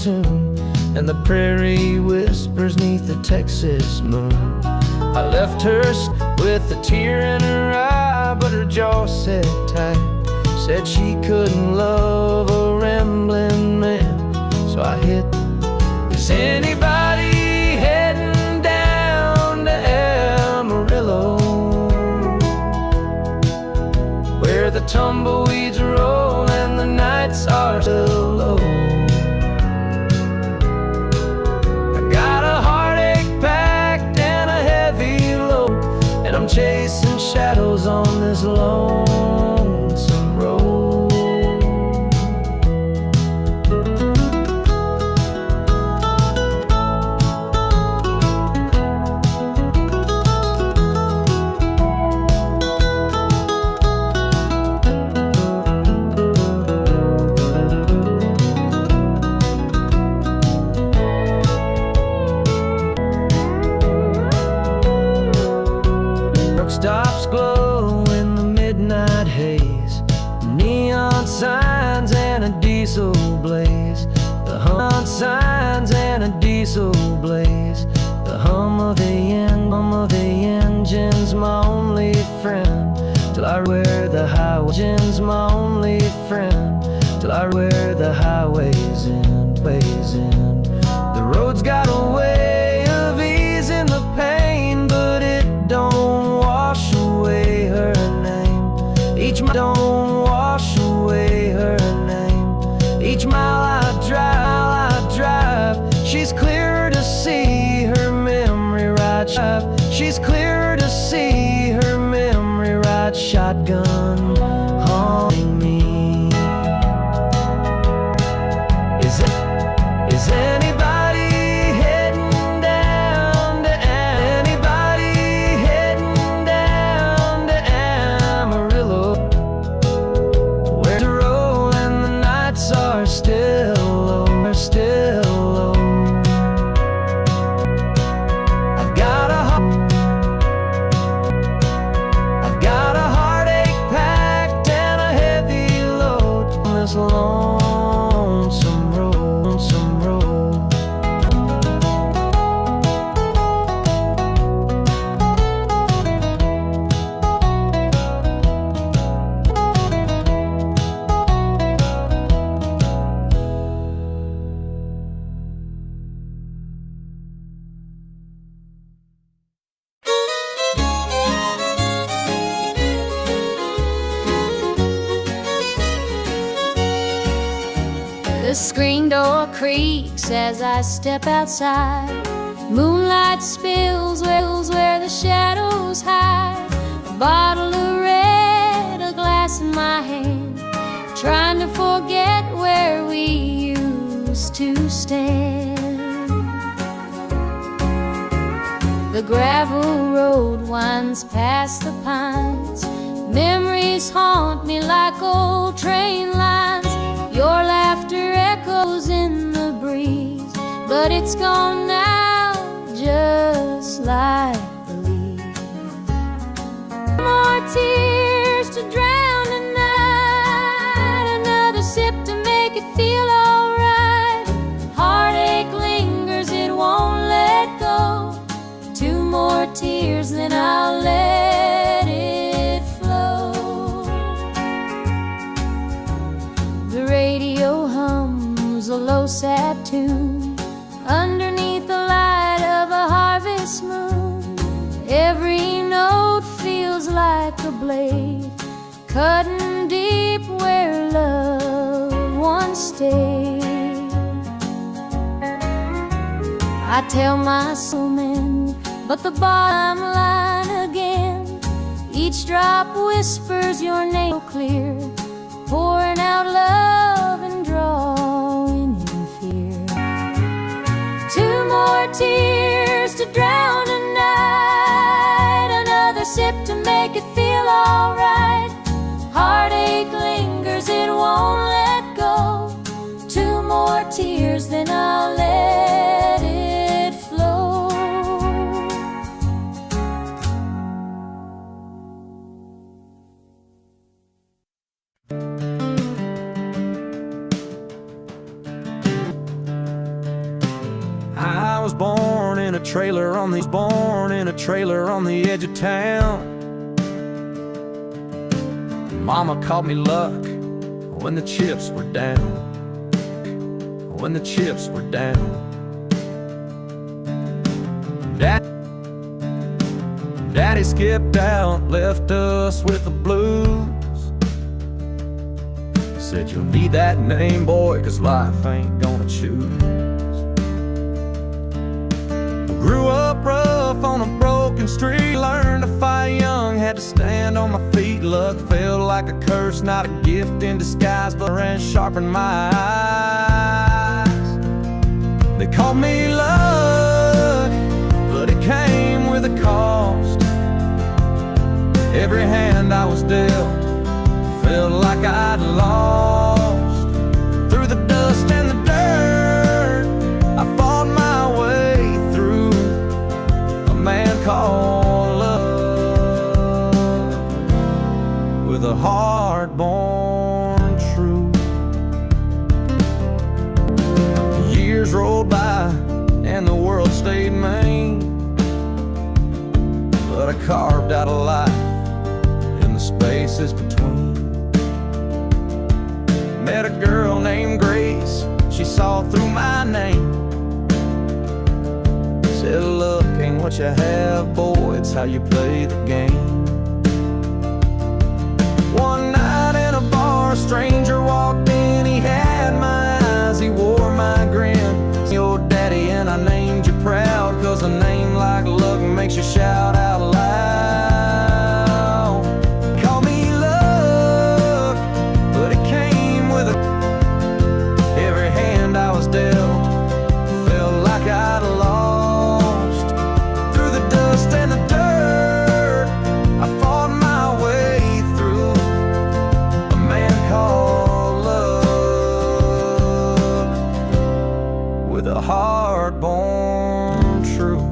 in tune, and the prairie whispers neath the Texas moon. I left her with a tear in her eye, but her jaw said tight. Said she couldn't love a rambling man. So I hit, is anybody heading down to Amarillo, where the tumbleweeds roll and the nights are still low? I got a heartache packed and a heavy load, and I'm chasing shadows on this lonesome road. Stops glow in the midnight haze, neon signs and a diesel blaze. The hum signs and a diesel blaze. The hum of the engine's my only friend, till I wear the highway. Engine's my only friend, till I wear the highways end, ways end. The road's got a way of easing the pain, but it don't wash away her name. Each mile don't wash away her name. Each mile I drive, she's clearer to see her memory ride. She's clearer to see her memory ride shotgun haunting me. Is anybody heading down to anybody heading down to Amarillo, where to roll and the nights are still low, are still low? I've got a heartache packed and a heavy load on this lonesome road, lonesome road. The screen door creaks as I step outside. Moonlight spills where the shadows hide. A bottle of red, a glass in my hand, trying to forget where we used to stand. The gravel road winds past the pines. Memories haunt me like old train lines. Your laughter echoes in the breeze, but it's gone now, just like the leaves. More tears to drown tonight, another sip to make it feel alright. Heartache lingers, it won't let go. Two more tears, then I'll let it flow. The radio hums a low sad tune underneath the light of a harvest moon. Every note feels like a blade, cutting deep where love once stayed. I tell my soul men, but the bottom line again. Each drop whispers your name clear, pouring out love and drawing in fear. Two more tears to drown a night, another sip to make it feel alright. Heartache lingers, it won't let go. Two more tears, then I'll let it flow. was born in a trailer on the edge of town. Mama called me luck when the chips were down. When the chips were down. Daddy skipped out, left us with the blues. Said you'll need that name, boy, 'cause life ain't gonna choose. Grew up rough on a broken street, learned to fight young, had to stand on my feet. Luck felt like a curse, not a gift in disguise, but ran sharpened my eyes. They called me luck, but it came with a cost. Every hand I was dealt felt like I'd lost. Through the dust and the dirt, I fought my way through. A man called love, with a heart born true. Years rolled by and the world stayed mean, but I carved out a life in the spaces between. Met a girl named Grace, she saw through my name. Said luck ain't what you have, boy, it's how you play the game. One night in a bar, a stranger walked in, he had my eyes, he wore my grin. Your daddy and I named you proud, 'cause a name like luck makes you shout out loud. Call me luck, but it came with a... Every hand I was dealt felt like I'd lost. Through the dust and the dirt, I fought my way through. A man called love, with a heart born true.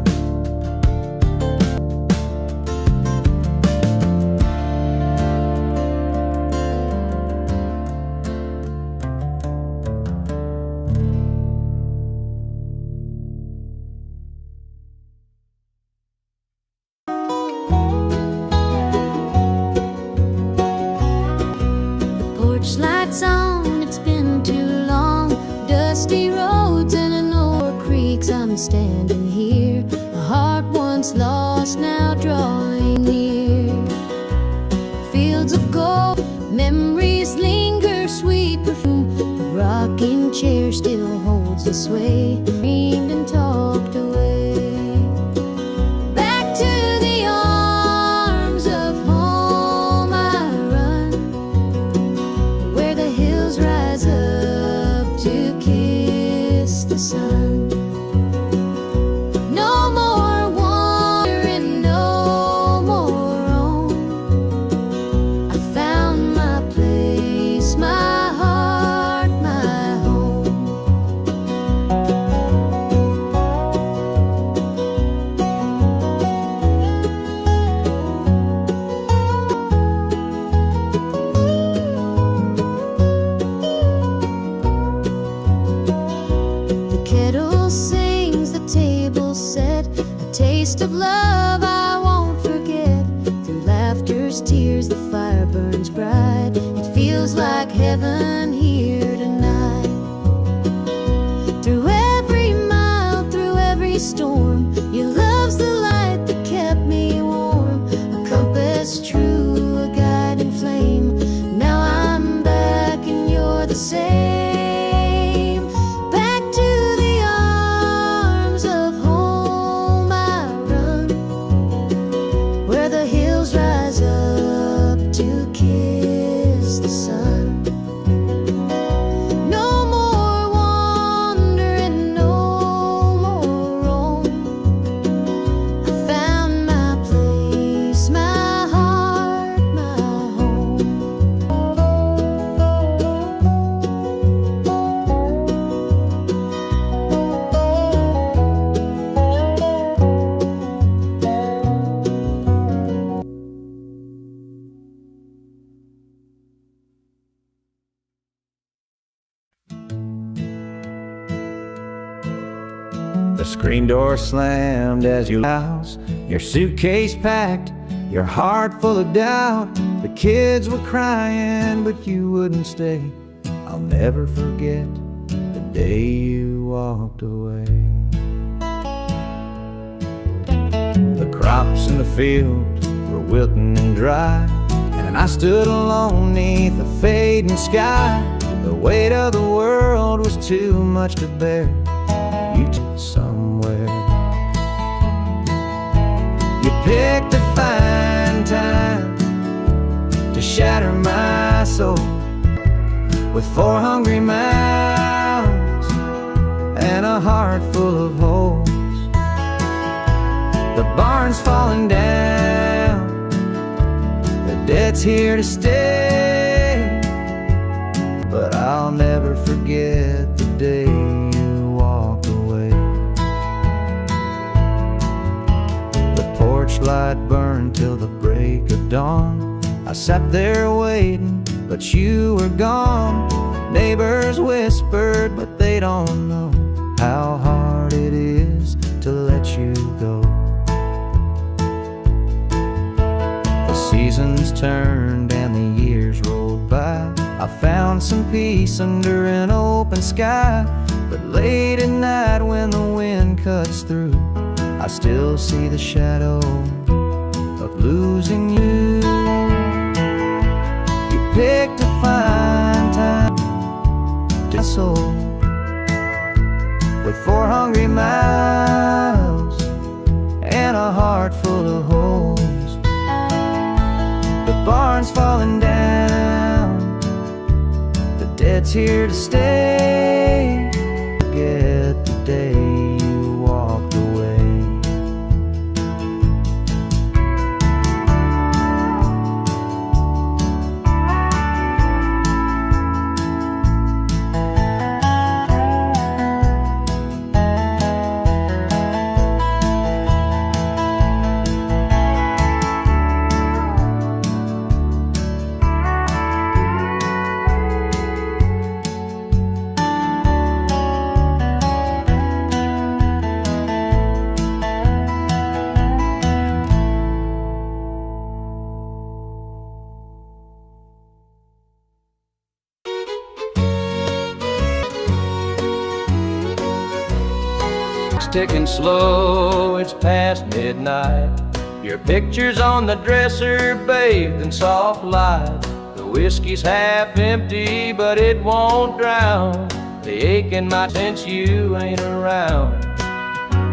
Porch lights on, it's been too long. Dusty roads and an old creeks, I'm standing here. A heart once lost, now drawing near. Fields of gold, memories linger, sweet perfume. The rocking chair still holds the sway. Dreamed and talked away. Back to the arms of home I run, where the hills rise up to kiss the sun. No more wandering, no more roam. I found my place, my heart, my home. The kettle sings, the table set, a taste of love I won't forget. Through laughter's tears, the fire burns bright. It feels like heaven here tonight. Through every mile, through every storm, your love's the light that kept me warm. A compass true, a guiding flame. Now I'm back and you're the same. Back to the arms of home I run, where the hills rise up to kiss the sun. The screen door slammed as you house, your suitcase packed, your heart full of doubt. The kids were crying, but you wouldn't stay. I'll never forget the day you walked away. The crops in the field were wilting and dry, and I stood alone neath the fading sky. The weight of the world was too much to bear. You took somewhere. You picked a fine time to shatter my soul with 4 hungry mouths and a heart full of holes. The barn's falling down, the debt's here to stay, but I'll never forget the day you walked away. The porch light burned till the break of dawn. I sat there waiting, but you were gone. Neighbors whispered, but they don't know how hard it is to let you go. The seasons turned and the years rolled by. I found some peace under an open sky, but late at night when the wind cuts through, I still see the shadow of losing you. You picked a fine time to soul with 4 hungry mouths and a heart full of holes. The barn's falling down, the debt's here to stay. Forget the day you walked away. Ticking slow, it's past midnight. Your picture's on the dresser, bathed in soft light. The whiskey's half empty, but it won't drown the ache in my sense you ain't around.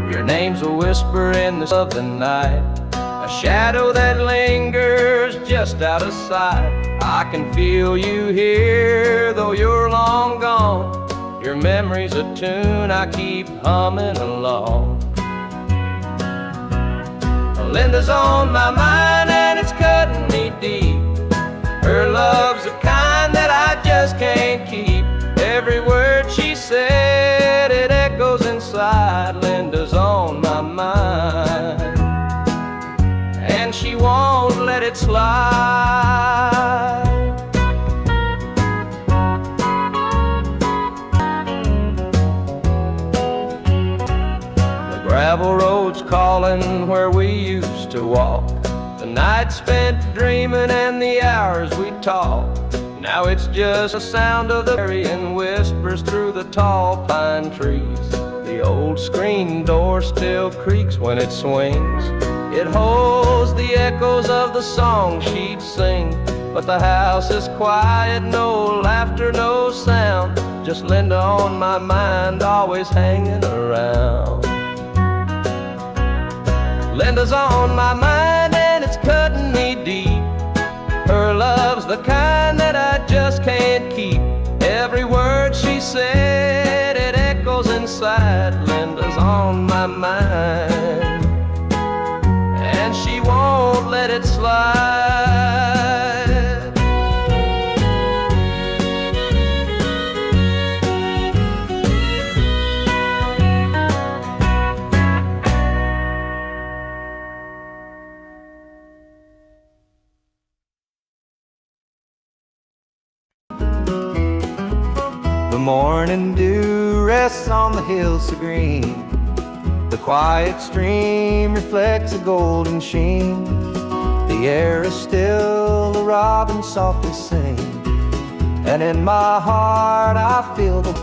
Your name's a whisper in the of the night, a shadow that lingers just out of sight. I can feel you here, though you're long gone. Your memory's a tune I keep humming along. Linda's on my mind and it's cutting me deep. Her love's the kind that I just can't keep. Every word she said, it echoes inside. Linda's on my mind and she won't let it slide. Gravel roads calling where we used to walk. The night spent dreaming and the hours we talked. Now it's just the sound of the varying whispers through the tall pine trees. The old screen door still creaks when it swings. It holds the echoes of the song she'd sing. But the house is quiet, no laughter, no sound. Just Linda on my mind, always hanging around. Linda's on my mind and it's cutting me deep. Her love's the kind that I just can't keep. Every word she said, it echoes inside. Linda's on my mind and she won't let it slide. The morning dew rests on the hills so green. The quiet stream reflects a golden sheen. The air is still, the robins softly sing, and in my heart I feel the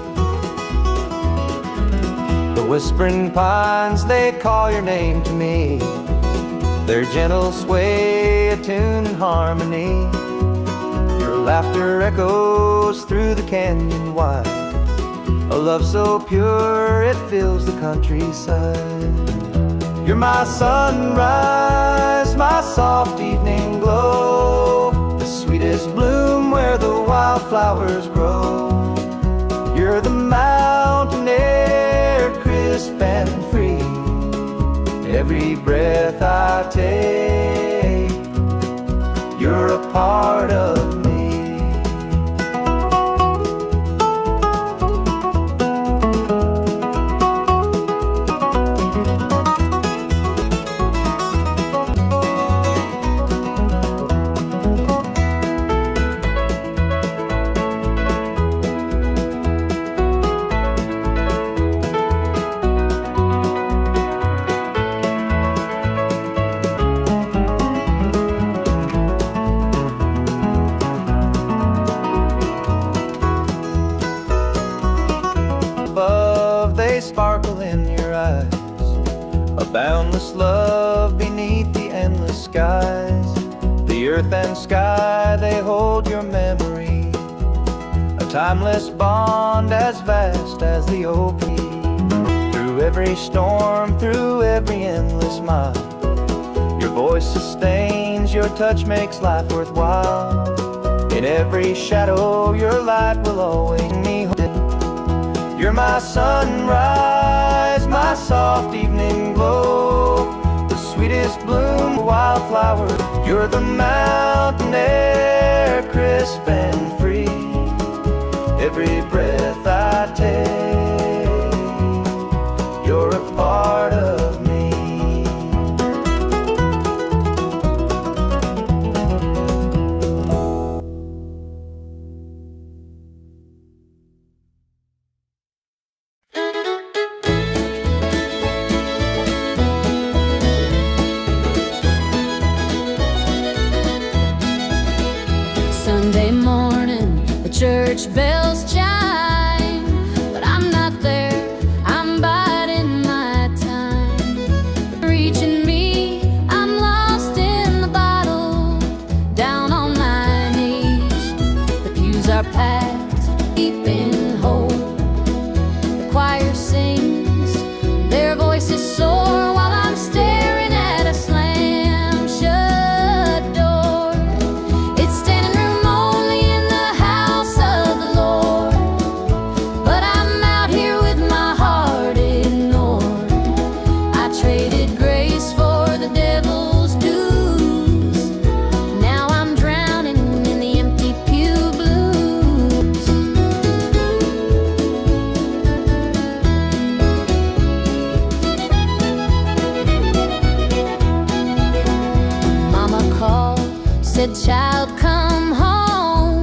whispering pines, they call your name to me. Their gentle sway, attuned in harmony. Your laughter echoes through the canyon wide, a love so pure it fills the countryside. You're my sunrise, my soft evening glow, the sweetest bloom where the wildflowers grow. You're the mountain air, crisp and free. Every breath I take, you're a part of me. Sparkle in your eyes, a boundless love beneath the endless skies. The earth and sky, they hold your memory, a timeless bond as vast as the ocean. Through every storm, through every endless mile, your voice sustains, your touch makes life worthwhile. In every shadow, your light will always be me. You're my sunrise, my soft evening glow, the sweetest bloom, wildflower. You're the mountain air, crisp and free. Every breath I take, you're a part of me. Sunday morning, the church bells chime, but I'm not there, I'm biding my time. Reaching me, I'm lost in the bottle, down on my knees. The pews are packed, deep in hope. The choir sings, their voices soar while I'm staring at a slam-shut door. It's standing room only in the house of the Lord, but I'm out here with my heart ignored. I traded grace for the devil's dues. Now I'm drowning in the empty pew blues. Mama called, said, "Child, come home.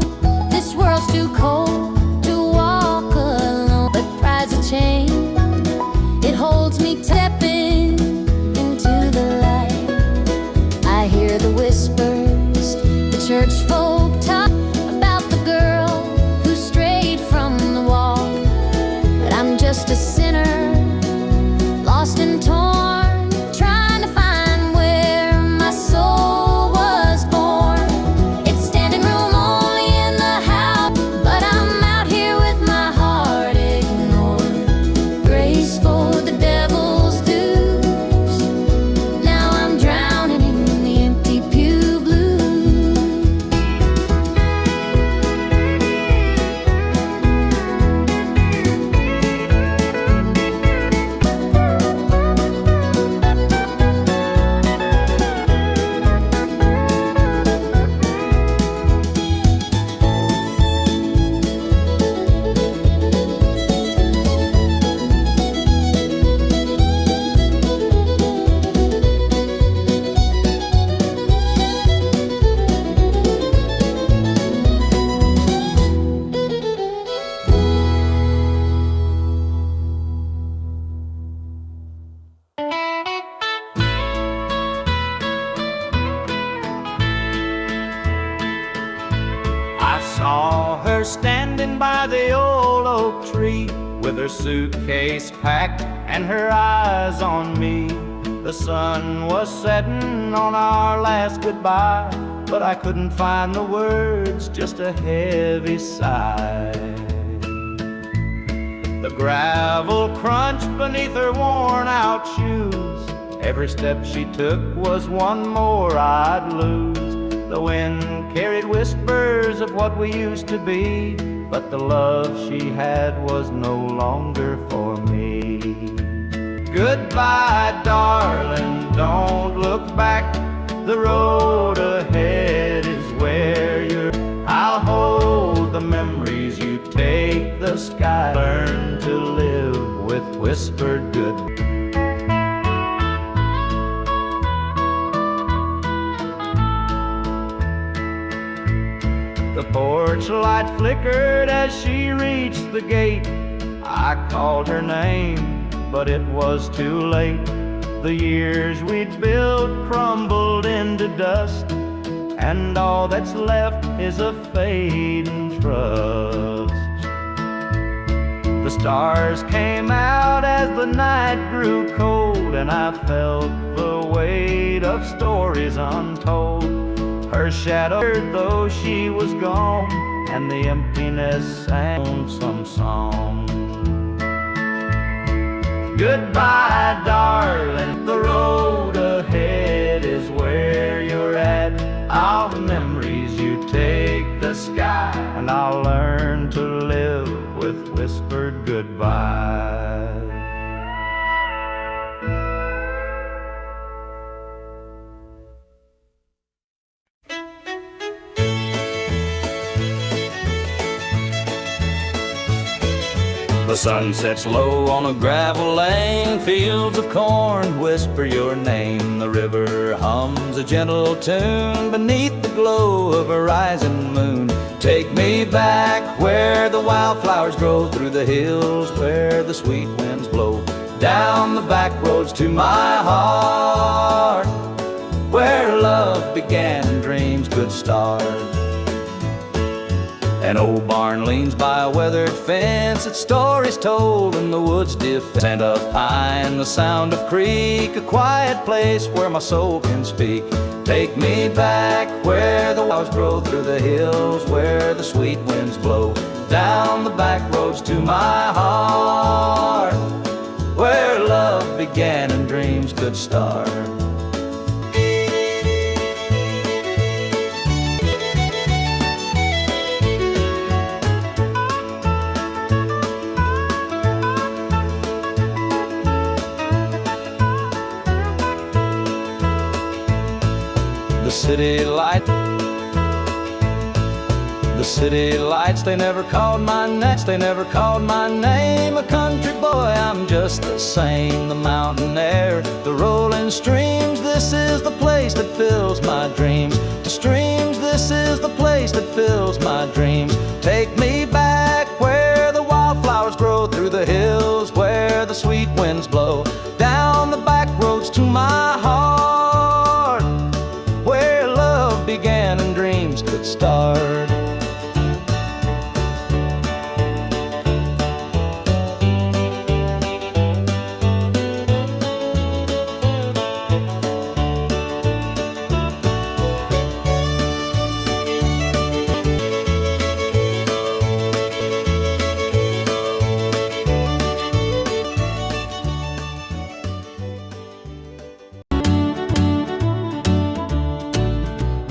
This world's too cold to walk alone." But pride's a chain, it holds me stepping into the light. I hear the whispers, the church folk talk about the girl who strayed from the walk. But I'm just a sinner, lost and torn, trying to find where my soul was born. It's standing room only in the house, but I'm standing by the old oak tree, with her suitcase packed and her eyes on me. The sun was setting on our last goodbye, but I couldn't find the words, just a heavy sigh. The gravel crunched beneath her worn-out shoes. Every step she took was one more I'd lose. The wind carried whispers of what we used to be, but the love she had was no longer for me. Goodbye, darling, don't look back. The road ahead is where you're. I'll hold the memories, you take the sky. Learn to live with whispered goodbye. The porch light flickered as she reached the gate. I called her name, but it was too late. The years we'd built crumbled into dust, and all that's left is a fading trust. The stars came out as the night grew cold, and I felt the weight of stories untold. Her shadow, though she was gone, and the emptiness sang some song. Goodbye, darling, the road ahead is where you're at. All the memories, you take the sky, and I'll learn to live with whispered goodbye. The sun sets low on a gravel lane, fields of corn whisper your name. The river hums a gentle tune beneath the glow of a rising moon. Take me back where the wildflowers grow, through the hills where the sweet winds blow, down the back roads to my heart, where love began and dreams could start. An old barn leans by a weathered fence, its stories told in the woods defense. And of pine, the sound of creek, a quiet place where my soul can speak. Take me back where the flowers grow, through the hills where the sweet winds blow, down the back roads to my heart, where love began and dreams could start. The city lights, they never called my name, they never called my name. A country boy, I'm just the same. The mountain air, the rolling streams, this is the place that fills my dreams. The streams, this is the place that fills my dreams. Take me back where the wildflowers grow, through the hills where the sweet winds blow, down the back roads to my heart, where love began and dreams could start.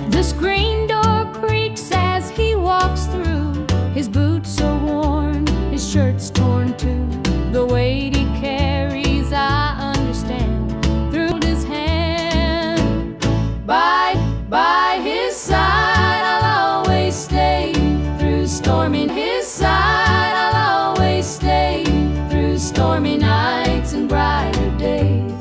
The screen door creaks as he walks through. His boots are worn, his shirt's torn too. The weight he carries, I understand. Through his hand, by his side, I'll always stay. Through stormy his side, I'll always stay. Through stormy nights and brighter days.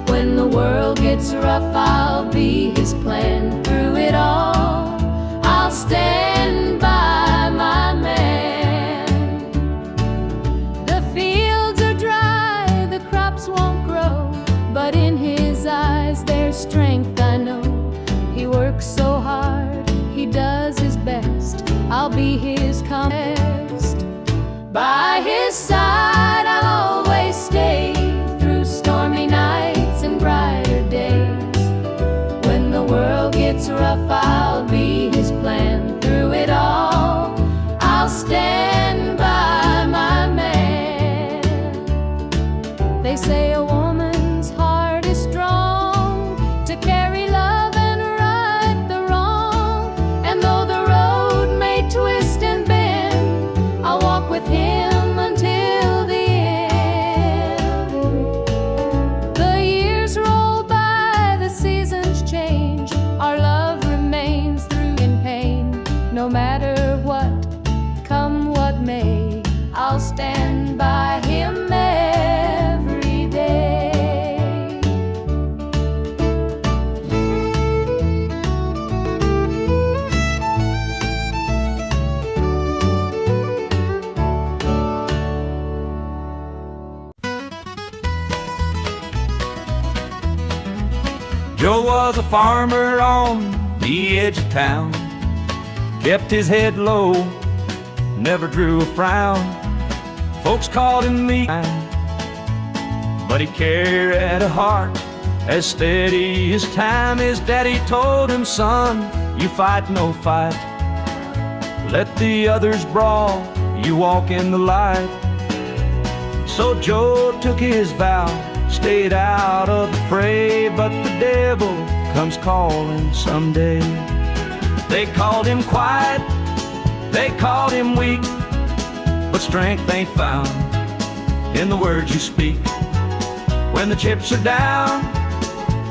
When the world gets rough, I'll be his plan. Through it all, I'll stand by my man. The fields are dry, the crops won't grow, but in his eyes there's strength, I know. He works so hard, he does his best. I'll be his compass. By his side I'll always stay, through stormy nights and brighter days. When the world gets rough, I'll be his plan. Through it all, I'll stand by my man. They say a woman's heart is strong to carry love and right the wrong. And though the road may twist and bend, I'll walk with him until the end. The years roll by, the seasons change, our love remains through in pain. No matter what, come what may, I'll stand by him every day. Joe was a farmer on the edge of town, kept his head low, never drew a frown. Folks called him meek, but he carried a heart as steady as time. His daddy told him, son, you fight no fight, let the others brawl, you walk in the light. So Joe took his vow, stayed out of the fray, but the devil comes calling someday. They called him quiet, they called him weak, but strength ain't found in the words you speak. When the chips are down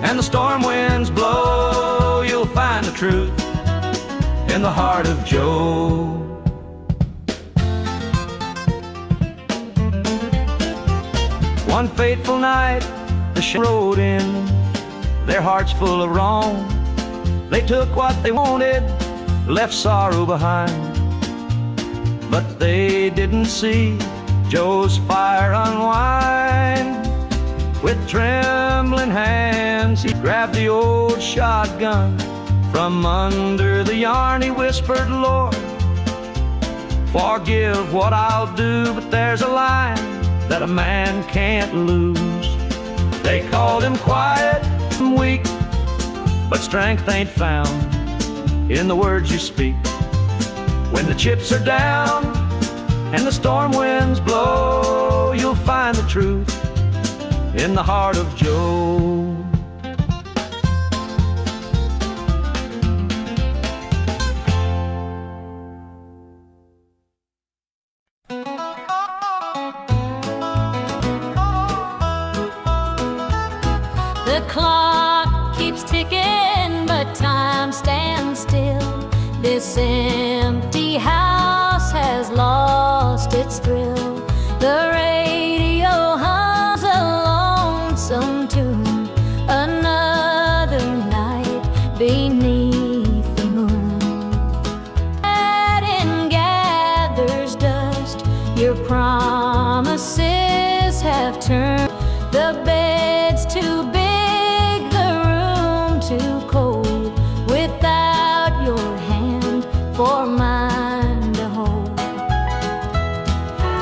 and the storm winds blow, you'll find the truth in the heart of Joe. One fateful night, the ship rode in, their hearts full of wrong. They took what they wanted, left sorrow behind. But they didn't see Joe's fire unwind. With trembling hands, he grabbed the old shotgun. From under the yarn he whispered, Lord, forgive what I'll do, but there's a line that a man can't lose. They called him quiet and weak, but strength ain't found in the words you speak. When the chips are down and the storm winds blow, you'll find the truth in the heart of Joe. The clock keeps ticking, but time stands still. This empty house has lost its thrill. The radio hums a lonesome tune. Another night beneath the moon. Satin gathers dust. Your promises have turned. The bed's too big, the room too cold, without your hand for mine to hold.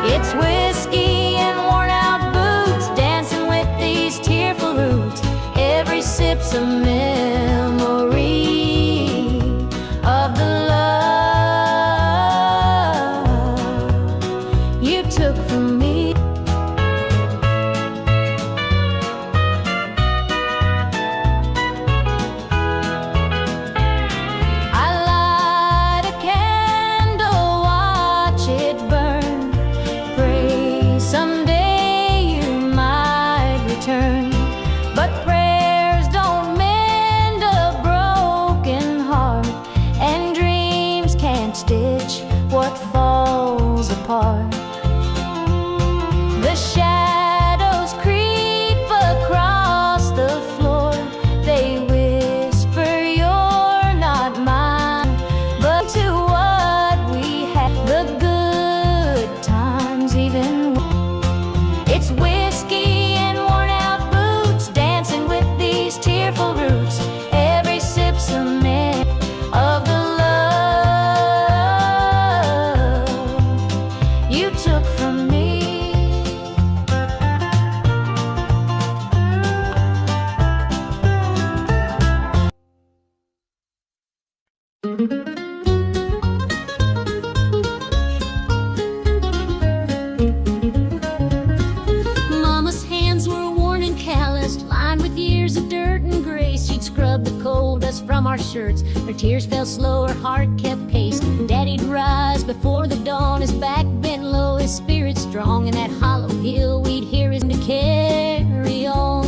It's whiskey and worn out boots, dancing with these tearful roots. Every sip's a memory of the love you took from me. But prayers don't mend a broken heart, and dreams can't stitch what falls apart. The shadows creep across the floor. They whisper you're not mine, but to what we had, the good times even. It's whiskey and worn out boots, dancing with these tearful roots. Every sip's a minute of the love shirts. Her tears fell slow, her heart kept pace. Daddy'd rise before the dawn, his back bent low, his spirit strong. In that hollow hill we'd hear his to carry on.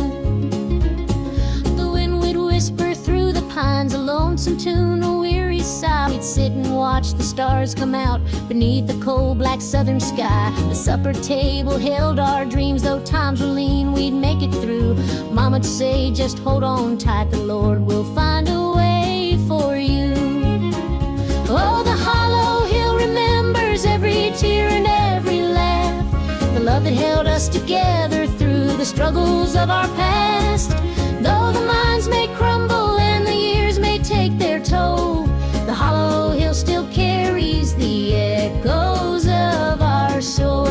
The wind would whisper through the pines, a lonesome tune, a weary sigh. We'd sit and watch the stars come out beneath the cold black southern sky. The supper table held our dreams, though times were lean, we'd make it through. Mama'd say, just hold on tight, the Lord will find a way for you. Oh, the hollow hill remembers every tear and every laugh, the love that held us together through the struggles of our past. Though the minds may crumble and the years may take their toll, the hollow hill still carries the echoes of our soul.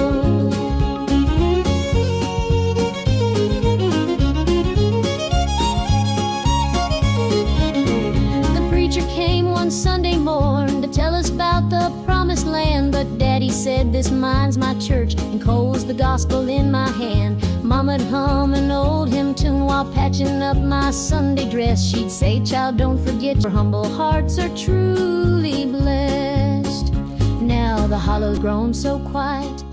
The preacher came one Sunday morn to tell us about the promised land, but Daddy said, this mine's my church, and coal's the gospel in my hand. Mama'd hum an old hymn tune while patching up my Sunday dress. She'd say, child, don't forget your humble hearts are truly blessed. Now the hollow's grown so quiet,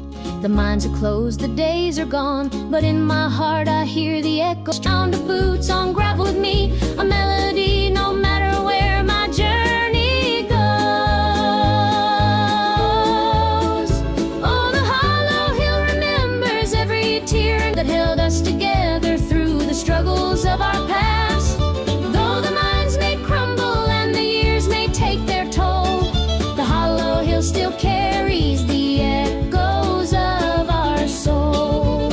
the mines are closed, the days are gone, but in my heart I hear the echo sound of boots on gravel with me, a melody no matter where my journey goes. Oh, the hollow hill remembers every tear that held us together through the struggles of our past. Though the minds may crumble and the years may take their toll, the hollow hill still carries the echoes of our soul.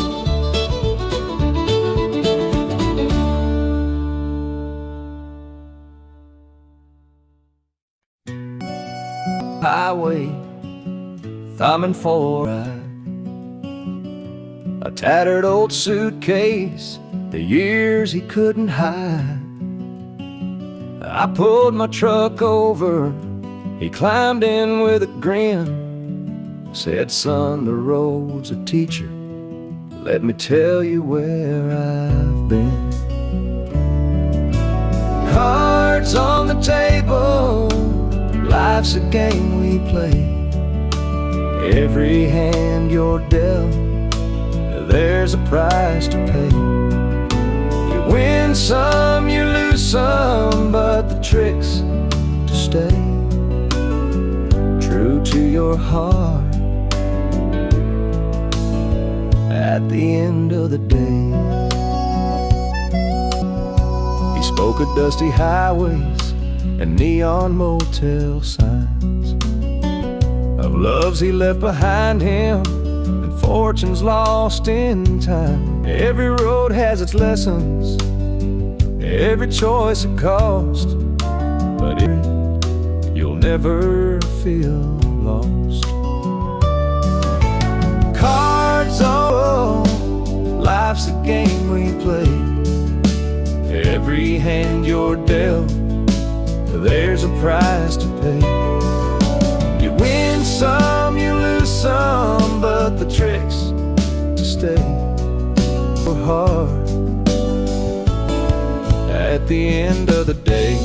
Highway, thumbing for a tattered old suitcase, the years he couldn't hide. I pulled my truck over, he climbed in with a grin, said, son, the road's a teacher, let me tell you where I've been. Cards on the table, life's a game we play. Every hand you're dealt, there's a price to pay. You win some, you lose some, but the trick's to stay true to your heart at the end of the day. He spoke of dusty highways and neon motel signs, of loves he left behind him and fortunes lost in time. Every road has its lessons, every choice a cost, but you'll never feel lost. Cards, oh, life's a game we play. Every hand you're dealt, there's a price to pay. You win some, you lose some, but the trick's to stay hard at the end of the day.